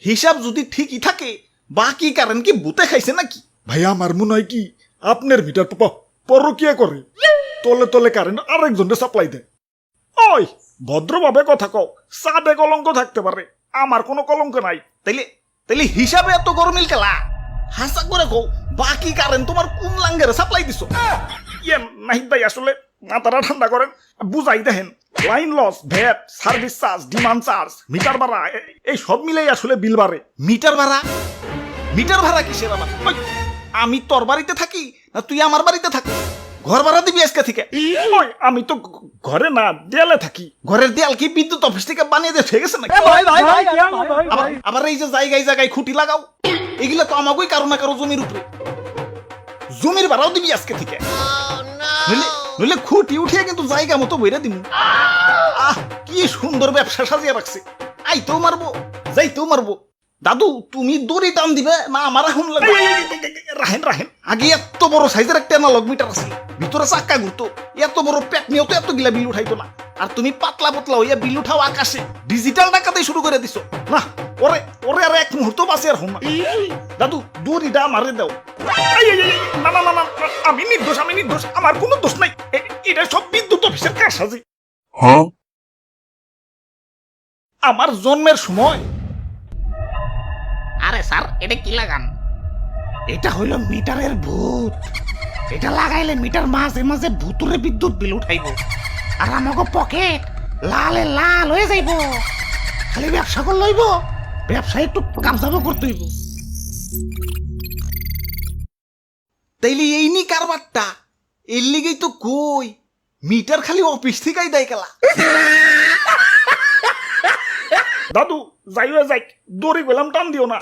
হিসাব যদি ঠিকই থাকে বাকি কারণ কি ভূতে খাইছে নাকি? ভাই আমার মনে হয় কি আপনার মিটার পাপা পরকিয়া করে, তলে তলে কারেন্ট আরেকজনের সাপ্লাই দেয়। ওই ভদ্রভাবে কথা কও, চাঁদে কলঙ্ক থাকতে পারে, আমার কোনো কলঙ্ক নাই। তাইলে তাইলে হিসাবে এত গরমিল কেলা? হাসা করে কও বাকি কারণ তোমার কোন লাঙ্গের সাপ্লাই দিছো? ইয়ে নাহিদ ভাই আসলে মাথাটা ঠান্ডা করেন, বুঝাই দেখেন line loss, VAT, service charge, demand charge, meter ভাড়া এই সব মিলেই আসলে বিল বাড়ে। মিটার ভাড়া? মিটার ভাড়া কিসের আবার? ওই, আমি তোর বাড়িতে থাকি না তুই আমার বাড়িতে থাকি? ঘর ভাড়া দিবি আজকে থেকে? ওই আমি তো ঘরে না দেয়ালে থাকি। ঘরের দেয়াল কি বিদ্যুৎ অফিস থেকে বানিয়ে দিয়ে ঠিক আছে নাকি? আবার এই যে জায়গায় জায়গায় খুঁটি লাগাও, এগুলা তো আমাকেই কারো না কারো জমির উপরে। জমির ভাড়াও দিবি আজকে থেকে, নইলে খুঁটি উঠিয়ে কিন্তু জায়গা মতো বইরা দিমু। আহ কি সুন্দর ব্যবসা সাজিয়ে রাখছে, আইতেও মারবো যাইতেও মারবো। দাদু তুমি দড়ি টান দিবে না আমার এখন লাগবে? রাহেন রাহেন, আগে এত বড় সাইজের একটা অ্যানালগ মিটার আছে, ভিতরে চাক্কা ঘুরতো, এত বড় প্যাক নিয়েও তো এত গিলা বিল উঠাইতো না। আর তুমি পাতলা পাতলা হইয়া বিল উঠাও আকাশে, ডিজিটাল টাকাতেই শুরু করে দিছো না। ওরে ওরে আর এক মুহূর্ত বাঁচে আর হন না। দাদু দড়িটা মারে দাও। না না না না, আমি নির্দোষ, আমি নির্দোষ, আমার কোনো দোষ নাই। এটা সব বিদ্যুৎ অফিসের কাজ সাজি। আমার জন্মের সময় আরে স্যার এটা কি লাগান? এটা হইল মিটারের ভূত। এটা লাগাইলে মিটার মাঝে মাঝে ভূতুরে বিদ্যুৎ বিল উঠাইব, আর আমাকে পকেট লালে লাল হয়ে যাইব। খালি ব্যবসা করে লইব, ব্যবসা একটু কামসামো করতে হইব। তাইলে এই নি কারবারটা, এর লিগেই তো কই মিটার খালি অফিস থেকেই দেয় কেলা। দাদু যাইও যাই, দড়ি গেলাম টান দিও না।